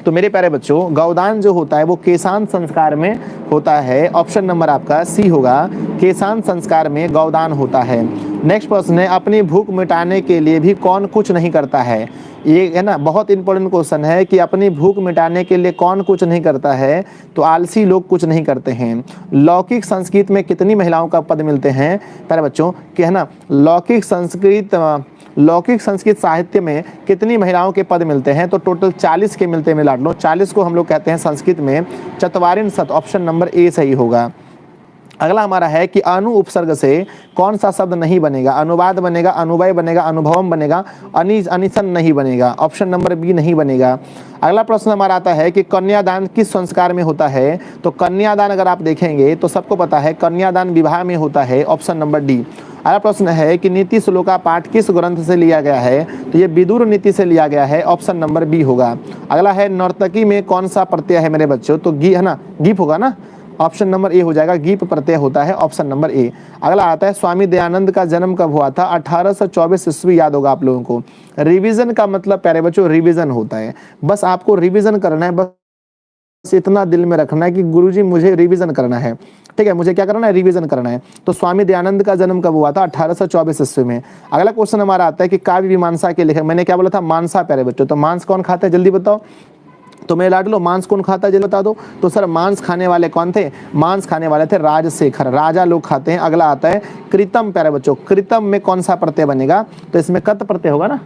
तो मेरे प्यारे बच्चों गौदान जो होता है वो केशांत संस्कार में होता है, ऑप्शन नंबर आपका सी होगा, केशांत संस्कार में गौदान होता है। नेक्स्ट प्रश्न है अपनी भूख मिटाने के लिए भी कौन कुछ नहीं करता है? ये है ना बहुत इंपॉर्टेंट क्वेश्चन है कि अपनी भूख मिटाने के लिए कौन कुछ नहीं करता है? तो आलसी लोग कुछ नहीं करते हैं। लौकिक संस्कृत में कितनी महिलाओं का पद मिलते हैं प्यारे बच्चों? कि है ना लौकिक संस्कृत साहित्य में कितनी महिलाओं के पद मिलते हैं? तो टोटल 40 के मिलते हैं लाडलो, 40 को हम लोग कहते हैं संस्कृत में चत्वारिंशत्, ऑप्शन नंबर ए सही होगा। अगला हमारा है कि अनु उपसर्ग से कौन सा शब्द नहीं बनेगा? अनुवाद बनेगा, अनुवय बनेगा, अनुभवम बनेगा, अनिसन नहीं बनेगा, ऑप्शन नंबर बी नहीं बनेगा। अगला प्रश्न हमारा आता है कि कन्यादान किस संस्कार में होता है? तो कन्यादान अगर आप देखेंगे तो सबको पता है कन्यादान विवाह में होता है, ऑप्शन नंबर डी। अगला प्रश्न है कि नीति श्लोका पाठ किस ग्रंथ से लिया गया है? तो ये विदुर नीति से लिया गया है, ऑप्शन नंबर बी होगा। अगला है नर्तकी में कौन सा प्रत्यय है मेरे बच्चों? तो गी है ना, गीप होगा ना, ऑप्शन नंबर ए हो जाएगा, गीप प्रत्यय होता है, ऑप्शन नंबर ए। अगला आता है स्वामी दयानंद का जन्म कब हुआ था? 1824 ईस्वी, याद होगा आप लोगों को। रिवीजन का मतलब प्यारे बच्चों रिवीजन होता है, बस आपको रिवीजन करना है, बस इतना दिल में रखना है कि गुरुजी मुझे रिवीजन करना है, ठीक है, मुझे क्या करना है? रिवीजन करना है। तो स्वामी दयानंद का जन्म कब हुआ था? 1824 ईस्वी में। अगला क्वेश्चन हमारा आता है कि काव्य मीमांसा के लेखक, मैंने क्या बोला था? मांसा प्यारे बच्चों। तो मांस कौन खाता है जल्दी बताओ? तो मेरे लाडलो मांस कौन खाता है जल्दी बता दो? तो सर मांस खाने वाले कौन थे? मांस खाने वाले थे राजशेखर, राजा लोग खाते हैं। अगला आता है कृतम प्यारे बच्चों, कृतम में कौन सा प्रत्यय बनेगा? तो इसमें कत प्रत्यय होगा ना,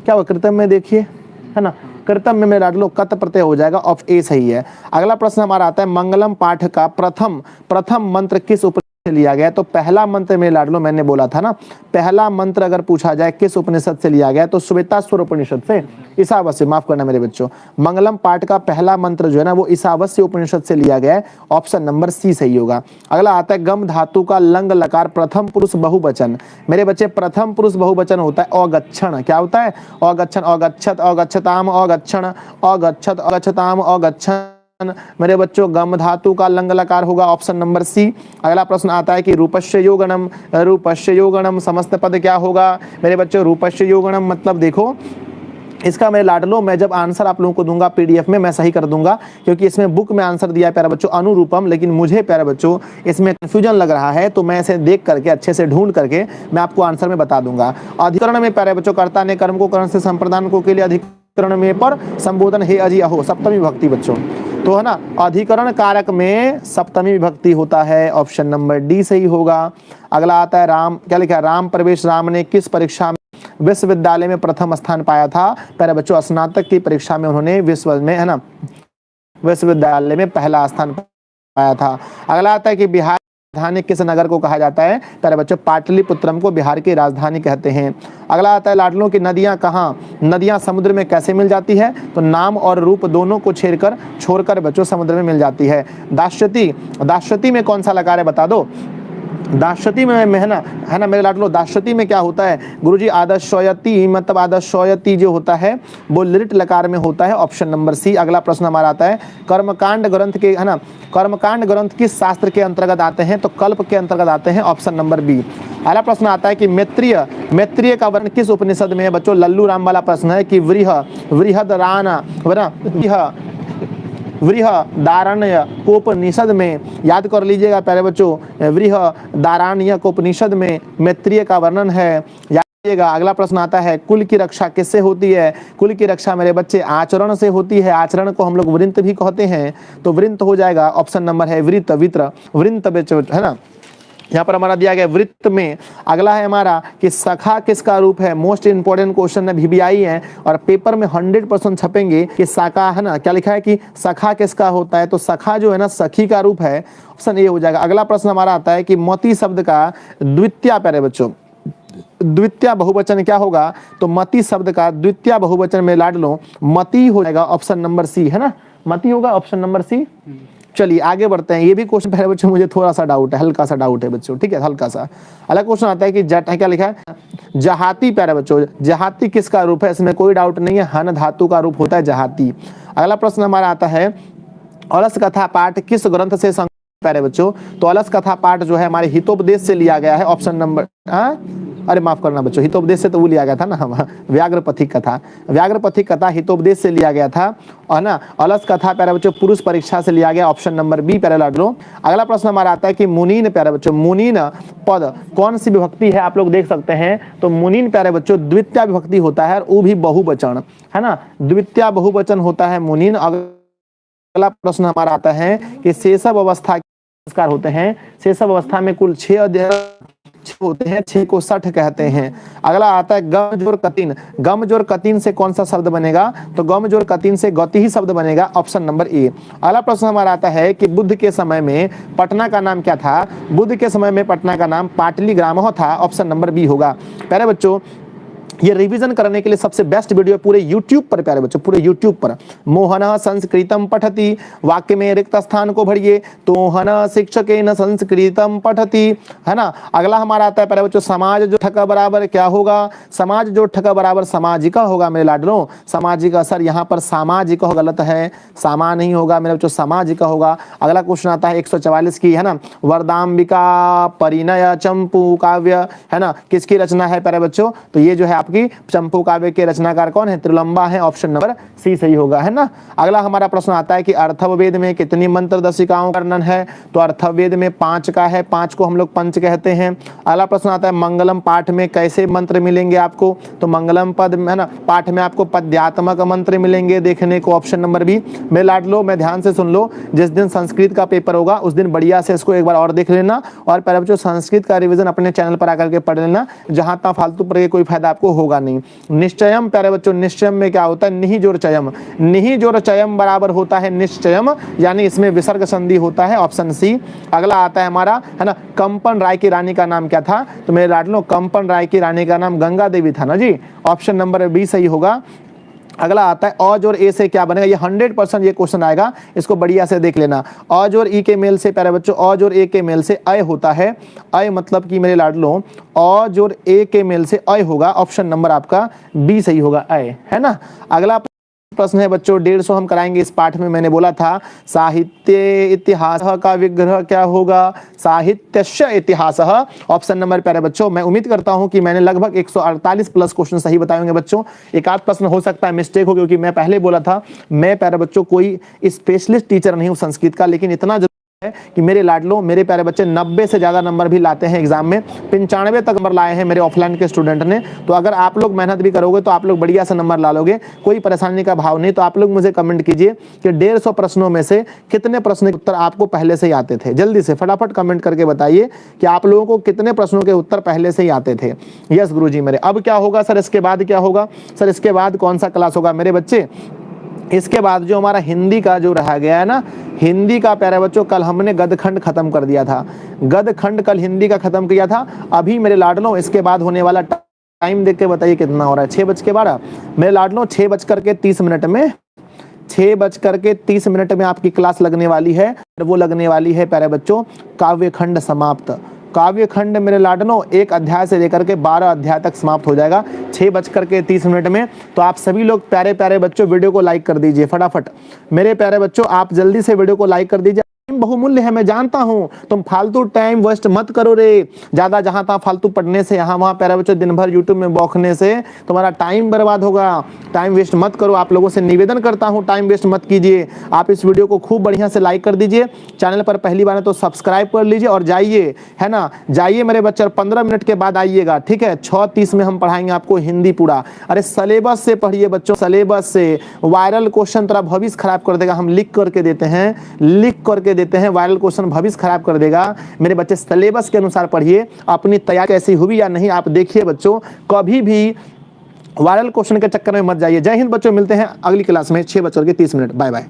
क्या होगा कृतम में? देखिए है ना, कृतम में मेरे लाडलो कत प्रत्यय हो जाएगा, ऑप्शन ए सही है। अगला प्रश्न हमारा आता है मंगलम पाठ का प्रथम मंत्र किस उपनिषद से लिया गया? तो पहला मंत्र मेरे लाडलो मैंने बोला था ना, पहला मंत्र अगर पूछा जाए किस उपनिषद से लिया गया? तो श्वेताश्वर उपनिषद से, ईशावास्य, माफ करना मेरे बच्चों, मंगलम पाठ का पहला मंत्र जो है ना वो ईशावास्य उपनिषद से लिया गया है, ऑप्शन नंबर सी सही होगा। अगला आता है गम धातु का लंग लकार प्रथम पुरुष बहुवचन, मेरे बच्चे प्रथम पुरुष बहुवचन होता है अगच्छण, क्या होता है? अगच्छण, अगच्छत, अगच्छताम, अगच्छण, अगच्छत, अगच्छताम, अगच्छण, मेरे बच्चों गम धातु का लंग लकार होगा, ऑप्शन नंबर सी। अगला प्रश्न आता है कि रूपस्य योगणम समस्त पद क्या होगा? मेरे बच्चों रूपस्य योगणम मतलब देखो इसका मेरे लाडलो मैं जब आंसर आप लोगों को दूंगा पीडीएफ में मैं सही कर दूंगा, क्योंकि इसमें बुक में आंसर दिया है प्यारे बच्चों अनुरूपम, लेकिन मुझे प्यारे बच्चों इसमें कंफ्यूजन लग रहा है, तो मैं इसे देख करके अच्छे से ढूंढ करके मैं आपको आंसर में बता दूंगा। अधिकरण में प्यारे बच्चों कर्ता ने कर्म को कर्ण से संप्रदान को के लिए अधिकरण में पर संबोधन हे अजी अहो, सप्तमी विभक्ति बच्चों, तो है ना अधिकरण कारक में सप्तमी विभक्ति होता है, ऑप्शन नंबर डी सही होगा। अगला आता है राम, क्या लिखा है? राम प्रवेश राम ने किस परीक्षा में विश्वविद्यालय में प्रथम स्थान पाया था? प्यारे बच्चों स्नातक की परीक्षा में उन्होंने विश्वविद्यालय में पहला स्थान पाया था। अगला आता है कि बिहार राजधानी किस नगर को कहा जाता है? प्यारे बच्चों पाटलिपुत्रम को बिहार की राजधानी कहते हैं। अगला आता है लाडलों की नदियां कहाँ, नदियां समुद्र में कैसे मिल जाती है? तो नाम और रूप दोनों को छोड़कर बच्चों समुद्र में मिल जाती है। दाशती में कौन सा लकार है बता दो? दाशती में है ना मेरे लाडलो, दाशती में क्या होता है गुरुजी? आदर्शयति, मतलब आदर्शयति जो होता है वो लिट लकार में होता है, ऑप्शन नंबर सी। अगला प्रश्न हमारा आता है कर्मकांड ग्रंथ के, है ना, कर्मकांड ग्रंथ किस शास्त्र के अंतर्गत आते हैं? तो कल्प के अंतर्गत आते हैं, ऑप्शन नंबर बी। अगला प्रश्न आता है कि मैत्रेय का वर्ण किस उपनिषद में है? बच्चों लल्लू राम वाला प्रश्न है कि वृहदारण्य कोपनिषद में, याद कर लीजिएगा प्यारे बच्चों, वृहदारण्य कोपनिषद में मैत्रेय का वर्णन है। अगला प्रश्न आता है, कुल की रक्षा किससे होती है? कुल की रक्षा मेरे बच्चे आचरण से होती है। आचरण को हम लोग वृंत भी कहते हैं, तो वृंत हो जाएगा, ऑप्शन नंबर है वृत्त, वित्र, वृंत है ना। यहाँ पर हमारा दिया गया वृत्त में। अगला है हमारा कि सखा किसका रूप है? मोस्ट इंपोर्टेंट क्वेश्चन है, VBI है और पेपर में 100% छपेंगे कि सखा, है ना। क्या लिखा है कि सखा किसका होता है? तो सखा जो है ना सखी का रूप है, ऑप्शन ए हो जाएगा। अगला प्रश्न हमारा आता है कि मति शब्द का द्वितीय, प्यारे बच्चों, द्वितीय बहुवचन क्या होगा? तो मति शब्द का द्वितीय बहुवचन में लाडलो मति हो जाएगा, ऑप्शन नंबर सी, है ना, मति होगा, ऑप्शन नंबर सी। चलिए आगे बढ़ते हैं। ये भी क्वेश्चन पहले बच्चों मुझे थोड़ा सा डाउट है, हल्का सा डाउट है बच्चों, ठीक है, हल्का सा। अगला क्वेश्चन आता है कि जट है, क्या लिखा है? जहाती, प्यारे बच्चों, जहाती किसका रूप है? इसमें कोई डाउट नहीं है, हन धातु का रूप होता है जहाती। अगला प्रश्न हमारा आता है, अलस कथा पाठ किस ग्रंथ से, प्यारे बच्चों? तो अलस कथा पाठ जो है हमारे हितोपदेश से लिया गया है, ऑप्शन नंबर, अरे माफ करना बच्चों, हितोपदेश से तो वो लिया गया था ना, हम व्याघ्रपथिक कथा, व्याघ्रपथिक कथा हितोपदेश से लिया गया था, और ना अलस कथा प्यारे बच्चों पुरुष परीक्षा से लिया गया, ऑप्शन नंबर बी प्यारे लाडलो। अगला प्रश्न हमारा आता है कि मुनीन, प्यारे बच्चों, मुनीन पद कौन सी विभक्ति है? आप लोग देख सकते हैं, तो मुनीन प्यारे बच्चों द्वितीय विभक्ति होता है, और वो भी बहुवचन, है ना, द्वितीय बहुवचन होता है मुनीन। अगला प्रश्न हमारा आता है कि शेषव अवस्था संस्कार होते हैं। शेषव अवस्था में कुल 6 अध्याय होते हैं, 6 को 60 कहते हैं। अगला आता है गम जोर कतीन, गम जोर कतीन से कौन सा शब्द बनेगा? तो गम जोर कतीन से गति ही शब्द बनेगा, ऑप्शन नंबर ए। अगला प्रश्न हमारा आता है कि बुद्ध के समय में पटना का नाम क्या था? बुद्ध के समय में पटना का नाम पाटलिग्रामः था, ऑप्शन नंबर बी होगा। प्यारे बच्चों, ये रिवीजन करने के लिए सबसे बेस्ट वीडियो पूरे YouTube पर, प्यारे बच्चों, पूरे YouTube पर, मोहन संस्कृतम पठति, वाक्य में रिक्त स्थान को भरिए, तो मोहन शिक्षकेन संस्कृतम पठति, है ना। अगला हमारा आता है प्यारे बच्चों, समाज जो ठका बराबर क्या होगा? समाज जो ठका बराबर सामाजिका होगा मेरे लाडलों, सामाजिका। सर यहाँ पर सामाजिक गलत है, सामा नहीं होगा मेरे बच्चों, सामाजिका होगा। अगला क्वेश्चन आता है 144 की, है ना, वरदाम्बिका परिणय चंपू काव्य, है ना, किसकी रचना है प्यारे बच्चों? तो ये जो है आपकी चंपू काव्य के रचनाकार कौन है? त्रिलंबा है, ऑप्शन नंबर सी सही होगा, है ना। अगला हमारा प्रश्न आता है कि अर्थववेद में कितनी मंत्र दशिकाओं का वर्णन है? तो अर्थववेद में 5 का है, 5 को हम लोग पंच कहते हैं। अगला प्रश्न आता है मंगलम पाठ में कैसे मंत्र मिलेंगे आपको? तो मंगलम पद, है ना, पाठ में आपको पद्यात्मक मंत्र मिलेंगे देखने को, ऑप्शन नंबर बी। मैं लाड लो, मैं ध्यान से सुन लो, जिस दिन संस्कृत का पेपर होगा उस दिन बढ़िया से इसको एक बार और देख लेना, और प्यारे बच्चों संस्कृत का रिवीजन अपने चैनल पर आकर के पढ़ लेना, जहां तक फालतू पढ़ के कोई फायदा आपको होगा नहीं। निश्चयम प्यारे बच्चों, निश्चयम में क्या होता है? निहि जोर चयम, निहि जोर चयम बराबर होता है निश्चयम, यानी इसमें विसर्ग संधि होता है, ऑप्शन सी। अगला आता है हमारा, है ना, कंपन राय की रानी का नाम क्या था? तो मेरे लाडलो कंपन राय की रानी का नाम गंगा देवी था ना जी, ऑप्शन नंबर बी सही होगा। अगला आता है अ जोर ए से क्या बनेगा? ये 100% ये क्वेश्चन आएगा, इसको बढ़िया से देख लेना। अ जोर ई के मेल से प्यारे बच्चों, अ जोर ए के मेल से अय होता है, अय मतलब कि मेरे लाडलो अ जोर ए के मेल से अय होगा, ऑप्शन नंबर आपका बी सही होगा, अय, है ना। अगला प्रश्न है बच्चों 150 हम कराएंगे इस पाठ में, मैंने बोला था साहित्य इतिहास का विग्रह क्या होगा? साहित्यस्य इतिहासः, ऑप्शन नंबर प्यारे बच्चों। मैं उम्मीद करता हूं कि मैंने लगभग 148 प्लस क्वेश्चन सही बताएंगे बच्चों। एक आध प्रश्न हो सकता है मिस्टेक हो, क्योंकि मैं पहले बोला था मैं प्यारे बच्चों कोई स्पेशलिस्ट टीचर नहीं हूं संस्कृत का, लेकिन इतना है कि मेरे लाडलो, मेरे प्यारे बच्चे 90 से ज्यादा नंबर भी लाते हैं एग्जाम में, 95 तक नंबर लाए हैं मेरे ऑफलाइन के स्टूडेंट ने। तो अगर आप लोग मेहनत भी करोगे तो आप लोग बढ़िया से नंबर ला लोगे, कोई परेशानी का भाव नहीं। तो आप लोग मुझे कमेंट कीजिए कि 150 प्रश्नों में से कितने प्रश्न के उत्तर आपको पहले से ही आते थे। जल्दी से फटाफट कमेंट करके बताइए कि आप लोगों को कितने प्रश्नों के उत्तर पहले से ही आते थे। यस गुरुजी मेरे। अब क्या होगा सर? इसके बाद क्या होगा सर? इसके बाद कौन सा क्लास होगा मेरे बच्चे? इसके बाद जो हमारा हिंदी का जो रहा गया है ना, हिंदी का प्यारे बच्चों कल हमने गद्यखंड खत्म कर दिया था, गद्यखंड कल हिंदी का खत्म किया था। अभी मेरे लाडलों इसके बाद होने वाला टाइम देख के बताइए कितना हो रहा है? 6:12 मेरे लाडलों, 6:30 में 6:30 में आपकी क्लास लगने वाली है। वो लगने वाली है प्यारे बच्चों काव्यखंड समाप्त। काव्यखंड मेरे लाडनों 1 अध्याय से लेकर के 12 अध्याय तक समाप्त हो जाएगा 6:30 में। तो आप सभी लोग प्यारे प्यारे बच्चों वीडियो को लाइक कर दीजिए फटाफट। मेरे प्यारे बच्चों आप जल्दी से वीडियो को लाइक कर दीजिए। बहुमूल्य है, मैं जानता हूं। तुम फालतू टाइम वेस्ट मत करो रे, ज्यादा जहां तहां फालतू पढ़ने से, यहाँ वहां प्यारे बच्चों दिन भर यूट्यूब में बौखने से तुम्हारा टाइम बर्बाद होगा। टाइम वेस्ट मत करो, आप लोगों से निवेदन करता हूं, टाइम वेस्ट मत कीजिए। आप इस वीडियो को खूब बढ़िया से लाइक कर दीजिए, चैनल पर पहली बार है तो सब्सक्राइब कर लीजिए और जाइए, है ना, जाइए मेरे बच्चे, 15 मिनट के बाद आइएगा, ठीक है। 6:30 में हम पढ़ाएंगे आपको हिंदी पूरा। अरे सिलेबस से पढ़िए बच्चों, सिलेबस से। वायरल क्वेश्चन तेरा भविष्य खराब कर देगा, हम लिख करके देते हैं, लिख करके देते हैं, वायरल क्वेश्चन भविष्य खराब कर देगा। मेरे बच्चे सिलेबस के अनुसार पढ़िए, अपनी तैयारी कैसी हुई या नहीं आप देखिए बच्चों, कभी भी वायरल क्वेश्चन के चक्कर में मत जाइए। जय हिंद बच्चों, मिलते हैं अगली क्लास में 6:30 बाय बाय।